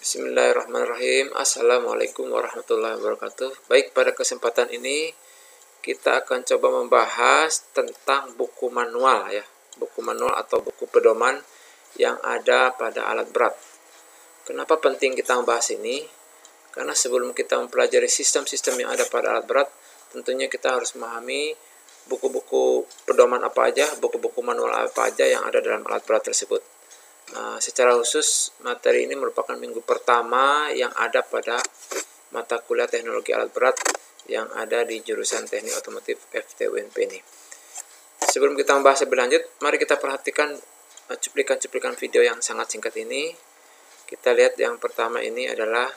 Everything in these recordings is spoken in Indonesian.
Bismillahirrahmanirrahim. Assalamualaikum warahmatullahi wabarakatuh. Baik, pada kesempatan ini kita akan coba membahas tentang buku manual ya. Buku manual atau buku pedoman yang ada pada alat berat. Kenapa penting kita membahas ini? Karena sebelum kita mempelajari sistem-sistem yang ada pada alat berat, tentunya kita harus memahami buku-buku pedoman apa aja, buku-buku manual apa aja yang ada dalam alat berat tersebut. Secara khusus, materi ini merupakan minggu pertama yang ada pada mata kuliah teknologi alat berat yang ada di jurusan teknik otomotif FTUNP ini. Sebelum kita membahas lebih lanjut, mari kita perhatikan cuplikan-cuplikan video yang sangat singkat ini. Kita lihat yang pertama ini adalah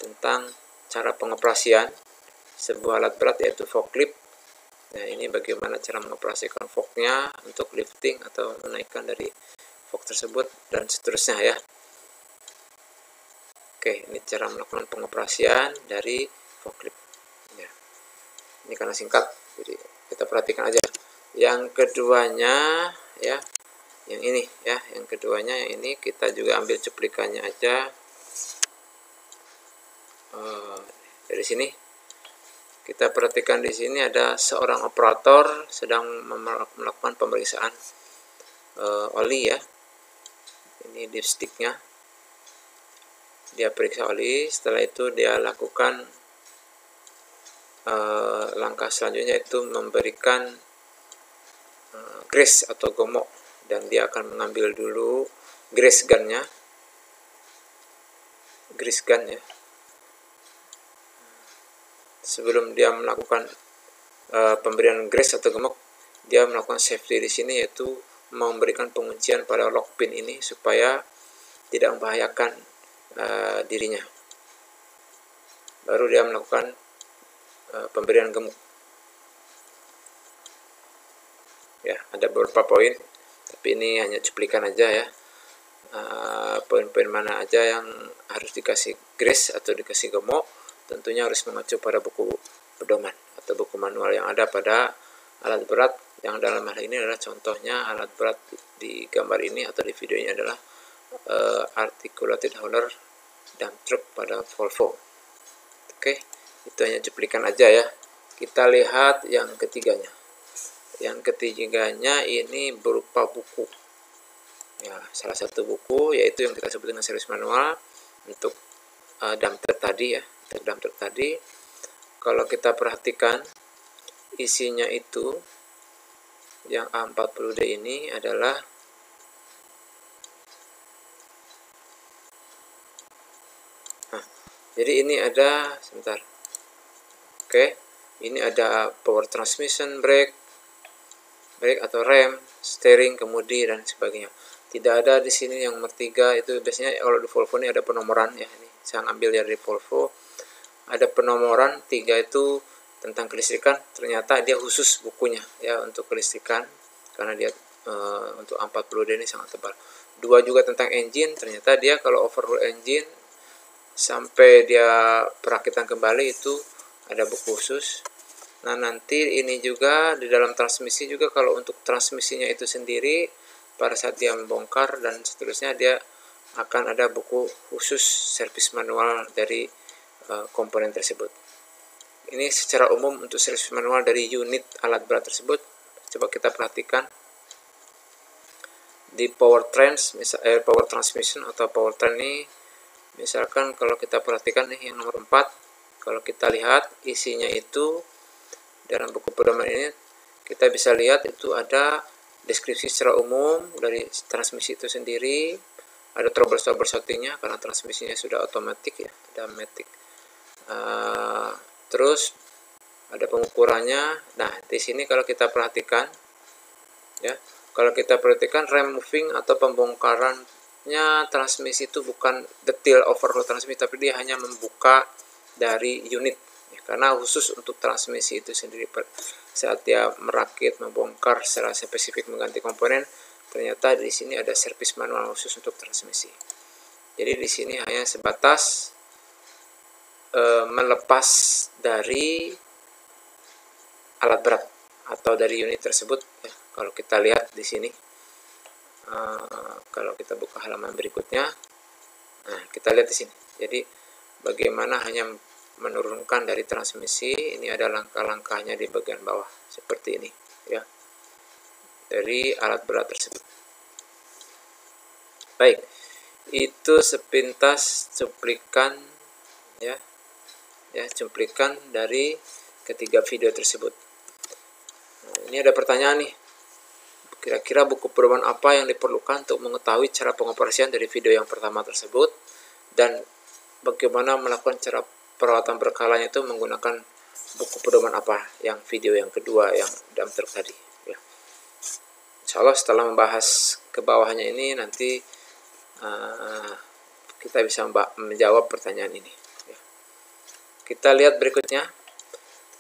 tentang cara pengoperasian sebuah alat berat, yaitu forklift. Nah, ini bagaimana cara mengoperasikan forknya untuk lifting atau menaikkan dari fork tersebut dan seterusnya ya. Oke, ini cara melakukan pengoperasian dari forklift ya. Ini karena singkat, jadi kita perhatikan aja. Yang keduanya ya, yang ini ya, yang keduanya yang ini kita juga ambil cuplikannya aja. Dari sini kita perhatikan, di sini ada seorang operator sedang melakukan pemeriksaan oli ya. Ini dipsticknya, dia periksa oli. Setelah itu dia lakukan langkah selanjutnya, yaitu memberikan grease atau gomok, dan dia akan mengambil dulu grease gun ya. Sebelum dia melakukan pemberian grease atau gemuk, dia melakukan safety di sini, yaitu memberikan penguncian pada lock pin ini supaya tidak membahayakan dirinya. Baru dia melakukan pemberian gemuk. Ya, ada beberapa poin, tapi ini hanya cuplikan aja ya. Poin-poin mana aja yang harus dikasih grease atau dikasih gemuk, tentunya harus mengacu pada buku pedoman atau buku manual yang ada pada alat berat, yang dalam hal ini adalah contohnya alat berat di gambar ini atau di video ini adalah articulated hauler dump truck pada Volvo. Oke, itu hanya cuplikan aja ya. Kita lihat yang ketiganya. Yang ketiganya ini berupa buku ya, salah satu buku, yaitu yang kita sebut dengan servis manual untuk dump truck tadi ya, dump truck tadi. Kalau kita perhatikan, isinya itu yang A40D ini adalah jadi ini ada sebentar. Oke, ini ada power transmission, brake atau rem, steering, kemudi dan sebagainya. Tidak ada di sini yang nomor 3, itu biasanya kalau di Volvo ini ada penomoran ya. Ini saya ambil dari Volvo, ada penomoran 3 itu tentang kelistrikan. Ternyata dia khusus bukunya ya untuk kelistrikan, karena dia untuk 40D ini sangat tebal. 2 juga tentang engine. Ternyata dia kalau overhaul engine sampai dia perakitan kembali itu ada buku khusus. Nah, nanti ini juga di dalam transmisi juga, kalau untuk transmisinya itu sendiri pada saat dia membongkar dan seterusnya, dia akan ada buku khusus servis manual dari komponen tersebut. Ini secara umum untuk servis manual dari unit alat berat tersebut. Coba kita perhatikan di powertrain, power transmission atau powertrain ini, misalkan kalau kita perhatikan nih yang nomor 4, kalau kita lihat isinya itu dalam buku pedoman ini, kita bisa lihat itu ada deskripsi secara umum dari transmisi itu sendiri, ada troubleshootingnya karena transmisinya sudah otomatis ya, ada matic. Terus ada pengukurannya. Nah, di sini kalau kita perhatikan ya, kalau kita perhatikan removing atau pembongkarannya transmisi itu bukan detail overhaul transmisi, tapi dia hanya membuka dari unit ya, karena khusus untuk transmisi itu sendiri. Saat dia merakit, membongkar secara spesifik, mengganti komponen, ternyata di sini ada servis manual khusus untuk transmisi. Jadi di sini hanya sebatas melepas dari alat berat atau dari unit tersebut ya. Kalau kita lihat di sini, kalau kita buka halaman berikutnya, nah kita lihat di sini. Jadi bagaimana hanya menurunkan dari transmisi, ini ada langkah-langkahnya di bagian bawah seperti ini ya, dari alat berat tersebut. Baik, itu sepintas cuplikan ya, cuplikan dari ketiga video tersebut. Nah, ini ada pertanyaan nih. Kira-kira buku pedoman apa yang diperlukan untuk mengetahui cara pengoperasian dari video yang pertama tersebut, dan bagaimana melakukan cara perawatan berkalanya itu menggunakan buku pedoman apa yang video yang kedua yang damter tadi ya. Insya Allah setelah membahas ke bawahnya ini nanti kita bisa menjawab pertanyaan ini ya. Kita lihat berikutnya.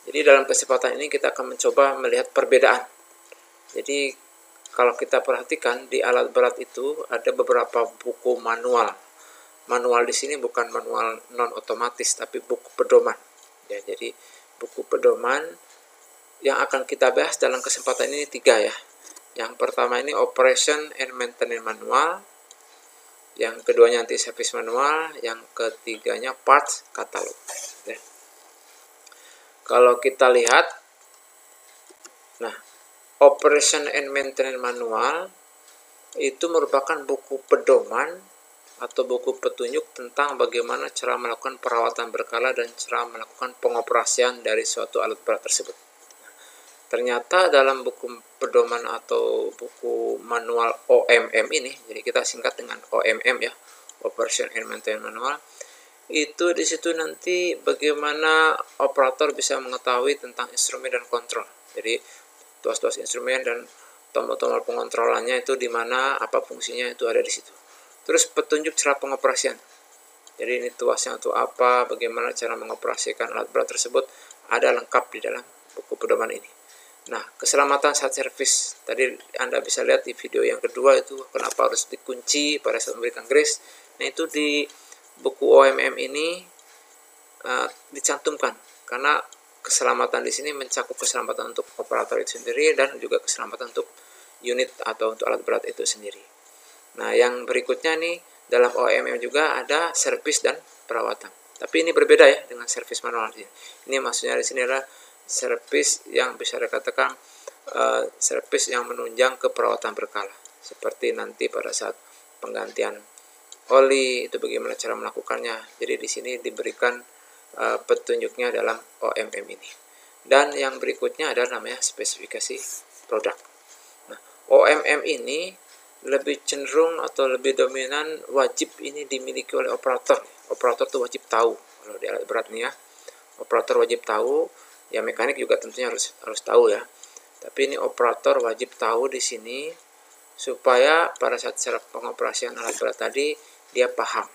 Jadi dalam kesempatan ini kita akan mencoba melihat perbedaan. Jadi kalau kita perhatikan di alat berat itu ada beberapa buku manual. Manual di sini bukan manual non otomatis tapi buku pedoman. Ya, jadi buku pedoman yang akan kita bahas dalam kesempatan ini 3 ya. Yang pertama ini Operation and Maintenance Manual, yang keduanya Anti Service Manual, yang ketiganya Parts Catalog. Ya. Kalau kita lihat, nah, Operation and Maintenance Manual itu merupakan buku pedoman atau buku petunjuk tentang bagaimana cara melakukan perawatan berkala dan cara melakukan pengoperasian dari suatu alat berat tersebut. Ternyata dalam buku pedoman atau buku manual OMM ini, jadi kita singkat dengan OMM ya, Operation and Maintenance Manual, itu di situ nanti bagaimana operator bisa mengetahui tentang instrumen dan kontrol. Jadi tuas-tuas instrumen dan tombol-tombol pengontrolannya itu di mana, apa fungsinya itu ada di situ. Terus petunjuk cara pengoperasian. Jadi ini tuasnya untuk apa, bagaimana cara mengoperasikan alat berat tersebut, ada lengkap di dalam buku pedoman ini. Nah, keselamatan saat servis. Tadi Anda bisa lihat di video yang kedua itu kenapa harus dikunci pada saat memberikan grease. Nah, itu di buku OMM ini dicantumkan karena keselamatan di sini mencakup keselamatan untuk operator itu sendiri dan juga keselamatan untuk unit atau untuk alat berat itu sendiri. Nah, yang berikutnya nih dalam OMM juga ada servis dan perawatan. Tapi ini berbeda ya dengan servis manual. Ini maksudnya di sini adalah servis yang bisa dikatakan servis yang menunjang ke perawatan berkala. Seperti nanti pada saat penggantian oli itu bagaimana cara melakukannya. Jadi di sini diberikan petunjuknya dalam OMM ini. Dan yang berikutnya adalah namanya spesifikasi produk. Nah, OMM ini lebih cenderung atau lebih dominan wajib ini dimiliki oleh operator. Operator itu wajib tahu kalau di alat berat nih ya. Operator wajib tahu, ya mekanik juga tentunya harus tahu ya. Tapi ini operator wajib tahu di sini supaya pada saat cara pengoperasian alat berat tadi dia paham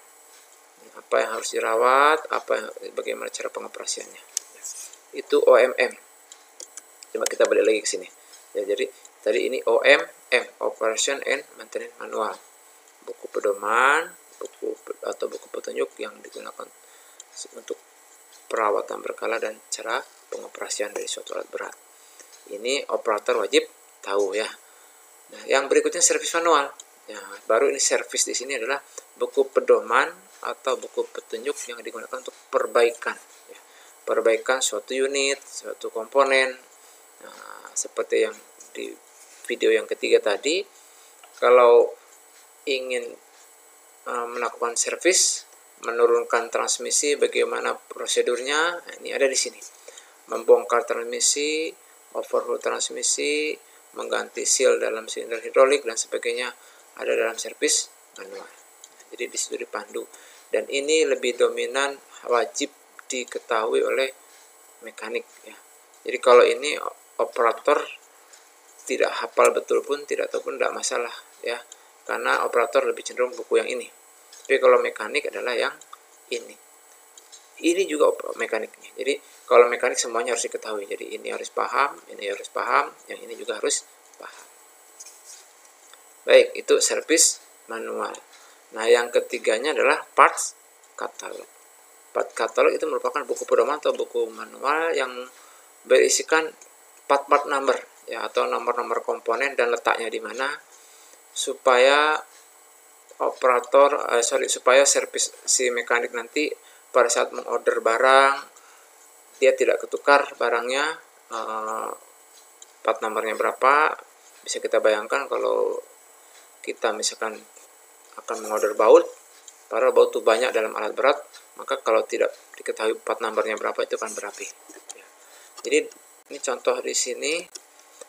apa yang harus dirawat, bagaimana cara pengoperasiannya. Itu OMM. Coba kita balik lagi ke sini. Ya, jadi tadi ini OMM, Operation and Maintenance Manual. Buku pedoman, buku petunjuk yang digunakan untuk perawatan berkala dan cara pengoperasian dari suatu alat berat. Ini operator wajib tahu ya. Nah, yang berikutnya servis manual. Ya, baru ini servis di sini adalah buku pedoman atau buku petunjuk yang digunakan untuk perbaikan. Ya. Perbaikan suatu unit, suatu komponen. Nah, seperti yang di video yang ketiga tadi, kalau ingin melakukan servis, menurunkan transmisi, bagaimana prosedurnya? Nah, ini ada di sini. Membongkar transmisi, overhaul transmisi, mengganti seal dalam silinder hidrolik dan sebagainya ada dalam servis manual. Jadi di situ dipandu. Dan ini lebih dominan wajib diketahui oleh mekanik ya. Jadi kalau ini operator tidak hafal betul pun, tidak tahu pun tidak masalah ya, karena operator lebih cenderung buku yang ini. Tapi kalau mekanik adalah yang ini. Ini juga mekaniknya. Jadi kalau mekanik semuanya harus diketahui. Jadi ini harus paham, ini harus paham, yang ini juga harus paham. Baik, itu servis manual. Nah, yang ketiganya adalah parts catalog. Part catalog itu merupakan buku pedoman atau buku manual yang berisikan part number ya, atau nomor-nomor komponen dan letaknya di mana, supaya supaya servis si mekanik nanti pada saat mengorder barang dia tidak ketukar barangnya, part numbernya berapa. Bisa kita bayangkan kalau kita misalkan akan mengorder baut, padahal baut itu banyak dalam alat berat, maka kalau tidak diketahui part numbernya berapa itu akan berapi. Jadi ini contoh di sini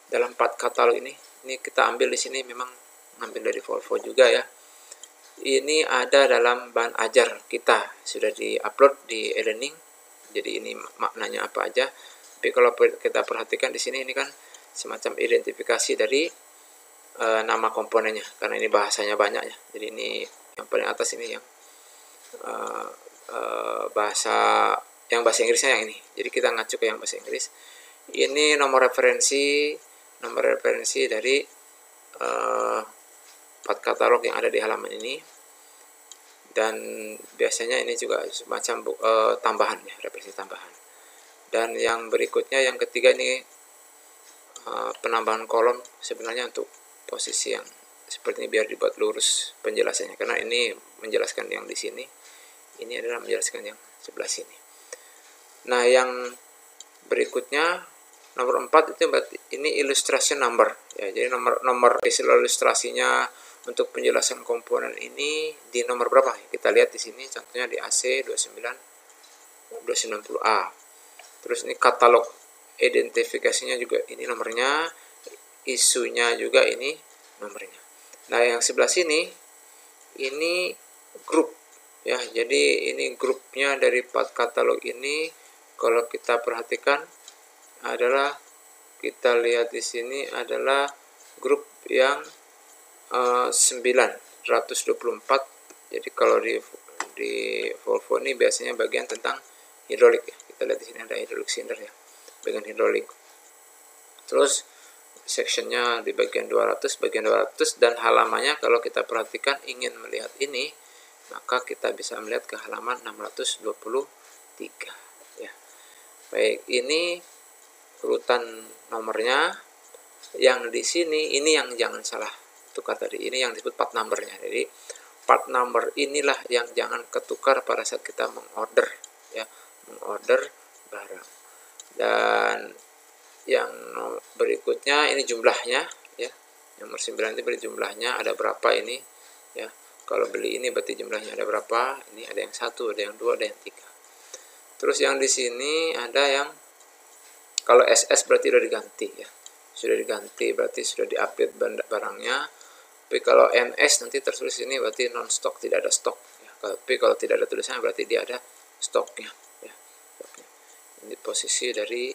dalam part katalog ini kita ambil di sini, memang ngambil dari Volvo juga ya. Ini ada dalam bahan ajar kita, sudah di-upload di e-learning. Jadi ini maknanya apa aja. Tapi kalau kita perhatikan di sini, ini kan semacam identifikasi dari nama komponennya, karena ini bahasanya banyak ya. Jadi ini yang paling atas ini yang bahasa Inggrisnya yang ini. Jadi kita ngacu ke yang bahasa Inggris. Ini nomor referensi dari part katalog yang ada di halaman ini. Dan biasanya ini juga semacam tambahan ya, referensi tambahan. Dan yang berikutnya, yang ketiga ini penambahan kolom, sebenarnya untuk posisi yang seperti ini biar dibuat lurus penjelasannya, karena ini menjelaskan yang di sini, ini adalah menjelaskan yang sebelah sini. Nah, yang berikutnya nomor 4 itu berarti ini illustration number ya. Jadi nomor ilustrasinya untuk penjelasan komponen ini di nomor berapa? Kita lihat di sini contohnya di AC 290A. Terus ini katalog identifikasinya juga ini nomornya, isunya juga ini nomornya. Nah, yang sebelah sini ini grup ya. Jadi ini grupnya dari part katalog ini, kalau kita perhatikan adalah, kita lihat di sini adalah grup yang 924. Jadi kalau di Volvo ini biasanya bagian tentang hidrolik ya. Kita lihat di sini ada hidrolik cylinder ya, bagian hidrolik. Terus sectionnya di bagian 200, dan halamannya kalau kita perhatikan ingin melihat ini, maka kita bisa melihat ke halaman 623 ya. Baik, ini urutan nomornya. Yang di sini ini yang jangan salah tukar tadi, ini yang disebut part numbernya. Jadi part number inilah yang jangan ketukar pada saat kita mengorder ya, mengorder barang. Dan yang berikutnya ini jumlahnya ya, nomor 9 itu berarti jumlahnya ada berapa ini ya. Kalau beli ini berarti jumlahnya ada berapa, ini ada yang 1, ada yang 2, ada yang 3. Terus yang di sini ada yang, kalau SS berarti sudah diganti ya, sudah diganti berarti sudah di-update barangnya. Tapi kalau NS nanti tertulis ini berarti non stok, tidak ada stok ya. Tapi kalau tidak ada tulisannya berarti dia ada stoknya ya, stoknya. Ini posisi dari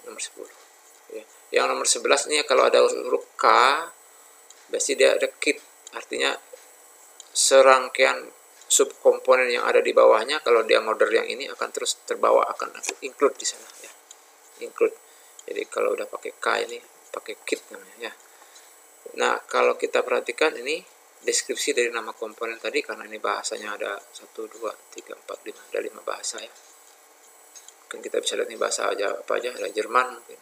nomor 10 ya. Yang nomor 11 ini kalau ada huruf K berarti dia ada kit, artinya serangkaian subkomponen yang ada di bawahnya, kalau dia order yang ini akan terus terbawa, akan include di sana ya, include. Jadi kalau udah pakai K ini pakai kit namanya ya. Nah, kalau kita perhatikan ini deskripsi dari nama komponen tadi, karena ini bahasanya ada 1, 2, 3, 4, 5, ada 5 bahasa ya. Mungkin kita bisa lihat nih bahasa aja apa aja, ada Jerman, mungkin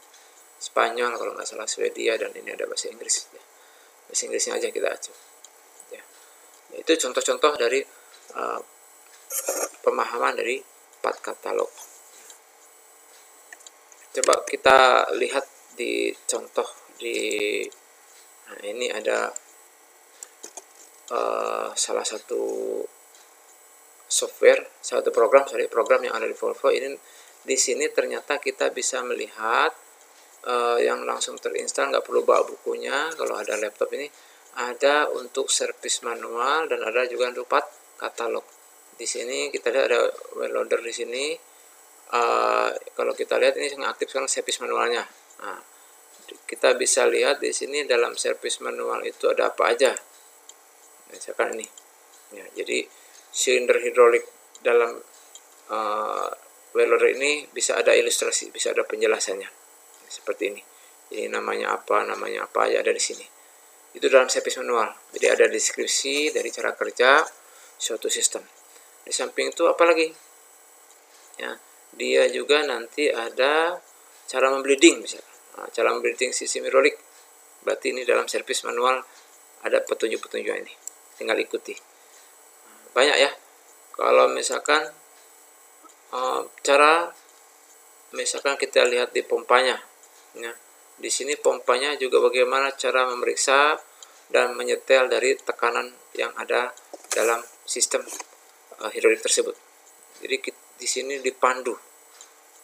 Spanyol kalau nggak salah, Swedia, dan ini ada bahasa Inggris ya. Bahasa Inggrisnya aja kita acuh ya. Itu contoh-contoh dari pemahaman dari part katalog. Coba kita lihat di contoh di, nah ini ada salah satu program yang ada di Volvo ini. Di sini ternyata kita bisa melihat yang langsung terinstall, nggak perlu bawa bukunya. Kalau ada laptop ini ada untuk servis manual dan ada juga untuk part katalog. Di sini kita lihat ada well loader di sini. Kalau kita lihat ini aktif sekarang servis manualnya. Nah, kita bisa lihat di sini dalam servis manual itu ada apa aja. Misalkan ini ya, jadi silinder hidrolik dalam well loader ini bisa ada ilustrasi, bisa ada penjelasannya seperti ini. Jadi namanya apa ya, ada di sini. Itu dalam servis manual. Jadi ada deskripsi dari cara kerja suatu sistem. Di samping itu apa lagi ya, dia juga nanti ada cara membleeding misalkan. Nah, cara membleeding sistem hidrolik, berarti ini dalam servis manual ada petunjuk-petunjuk ini. tinggal ikuti. Banyak ya. Kalau misalkan cara misalkan kita lihat di pompanya, ya. Di sini pompanya juga bagaimana cara memeriksa dan menyetel dari tekanan yang ada dalam sistem hidrolik tersebut. Jadi di sini dipandu.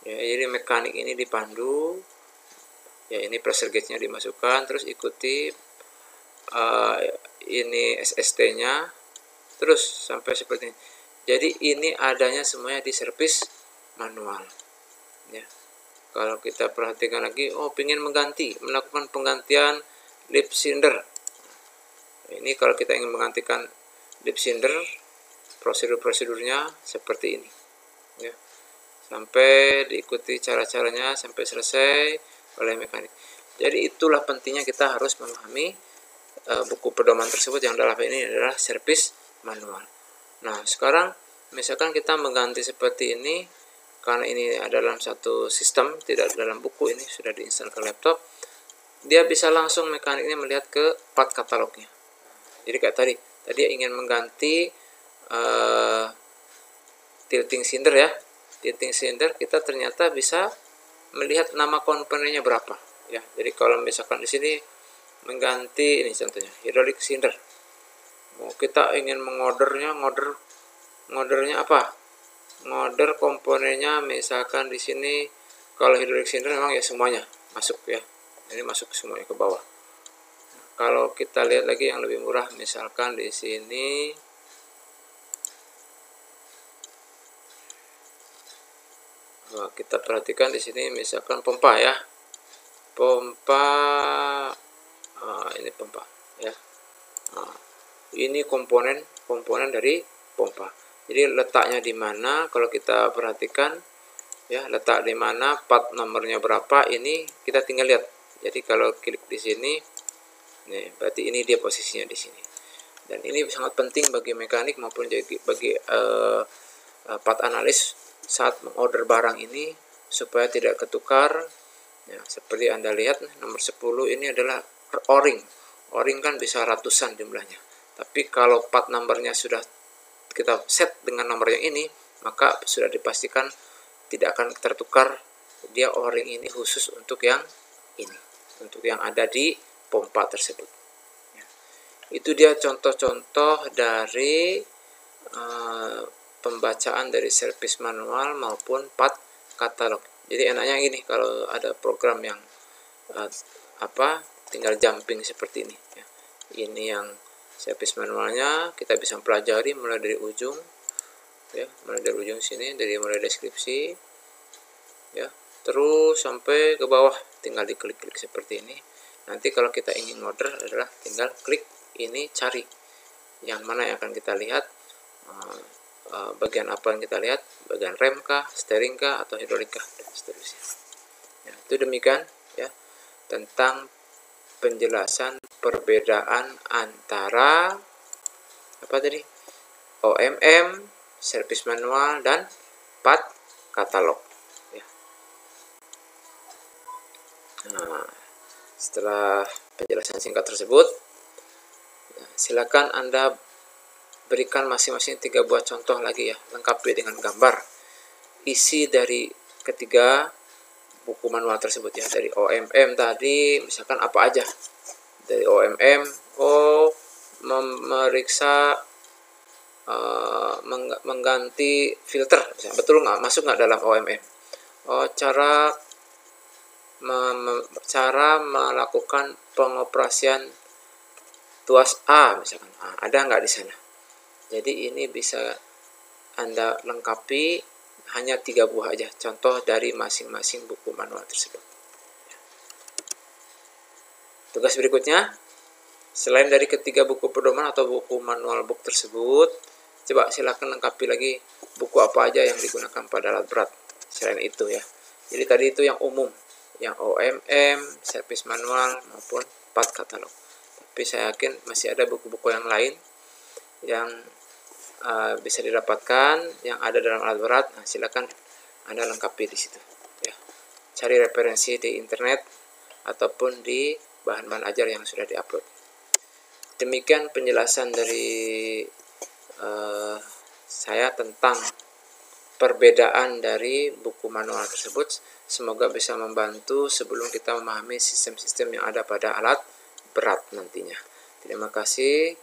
Ya, jadi mekanik ini dipandu. Ya, ini pressure gauge-nya dimasukkan, terus ikuti ini SST-nya, terus sampai seperti ini. Jadi ini adanya semuanya di servis manual. Ya. Kalau kita perhatikan lagi, ingin melakukan penggantian lip cylinder. Ini kalau kita ingin menggantikan lip cylinder, prosedur-prosedurnya seperti ini. Ya. Sampai diikuti cara-caranya sampai selesai oleh mekanik. Jadi itulah pentingnya kita harus memahami buku pedoman tersebut yang dalam ini adalah servis manual. Nah, sekarang misalkan kita mengganti seperti ini, karena ini ada dalam satu sistem, tidak dalam buku, ini sudah diinstal ke laptop, dia bisa langsung mekaniknya melihat ke part katalognya. Jadi kayak tadi ingin mengganti tilting cylinder ya, tilting cylinder, kita ternyata bisa melihat nama komponennya berapa ya. Jadi kalau misalkan di sini mengganti, ini contohnya hydraulic cylinder, kita ingin mengordernya, ngordernya apa, ngorder komponennya, misalkan di sini kalau hydraulic cylinder memang ya semuanya masuk ya, ini masuk semuanya ke bawah. Kalau kita lihat lagi yang lebih murah, misalkan di sini kita perhatikan di sini misalkan pompa ya, pompa, ini pompa ya. Ini komponen dari pompa. Jadi letaknya di mana? Kalau kita perhatikan ya, letak di mana, part nomornya berapa, ini kita tinggal lihat. Jadi kalau klik di sini, nih berarti ini dia posisinya di sini. Dan ini sangat penting bagi mekanik maupun bagi part analis saat mengorder barang ini supaya tidak ketukar. Ya, seperti Anda lihat nomor 10 ini adalah o-ring. O-ring kan bisa ratusan jumlahnya. Tapi kalau part numbernya sudah kita set dengan nomor yang ini, maka sudah dipastikan tidak akan tertukar. Dia o-ring ini khusus untuk yang ini, untuk yang ada di pompa tersebut. Ya. Itu dia contoh-contoh dari pembacaan dari servis manual maupun part katalog. Jadi enaknya gini, kalau ada program yang tinggal jumping seperti ini ya. Ini yang servis manualnya, kita bisa pelajari mulai dari ujung ya, mulai dari ujung sini, mulai deskripsi ya, terus sampai ke bawah, tinggal diklik-klik seperti ini. Nanti kalau kita ingin order adalah tinggal klik ini, cari yang mana yang akan kita lihat, bagian apa yang kita lihat, bagian rem kah, steering kah, atau hidrolik kah, dan seterusnya. Ya, itu demikian ya tentang penjelasan perbedaan antara OMM, servis manual, dan part katalog. Ya. Nah, setelah penjelasan singkat tersebut, silakan Anda berikan masing-masing 3 buah contoh lagi ya, lengkapi dengan gambar isi dari ketiga buku manual tersebut ya. Dari OMM tadi misalkan apa aja. Dari OMM, memeriksa mengganti filter, betul nggak, masuk nggak dalam OMM. Cara melakukan pengoperasian tuas A misalkan, ada nggak di sana. Jadi ini bisa Anda lengkapi, hanya 3 buah aja contoh dari masing-masing buku manual tersebut. Tugas berikutnya, selain dari ketiga buku pedoman atau buku manual book tersebut, coba silakan lengkapi lagi buku apa aja yang digunakan pada alat berat selain itu ya. Jadi tadi itu yang umum, yang OMM, servis manual maupun part katalog. Tapi saya yakin masih ada buku-buku yang lain yang bisa didapatkan yang ada dalam alat berat. Nah, silakan Anda lengkapi di situ ya. Cari referensi di internet ataupun di bahan-bahan ajar yang sudah diupload. demikian penjelasan dari saya tentang perbedaan dari buku manual tersebut. Semoga bisa membantu sebelum kita memahami sistem-sistem yang ada pada alat berat nantinya. Terima kasih.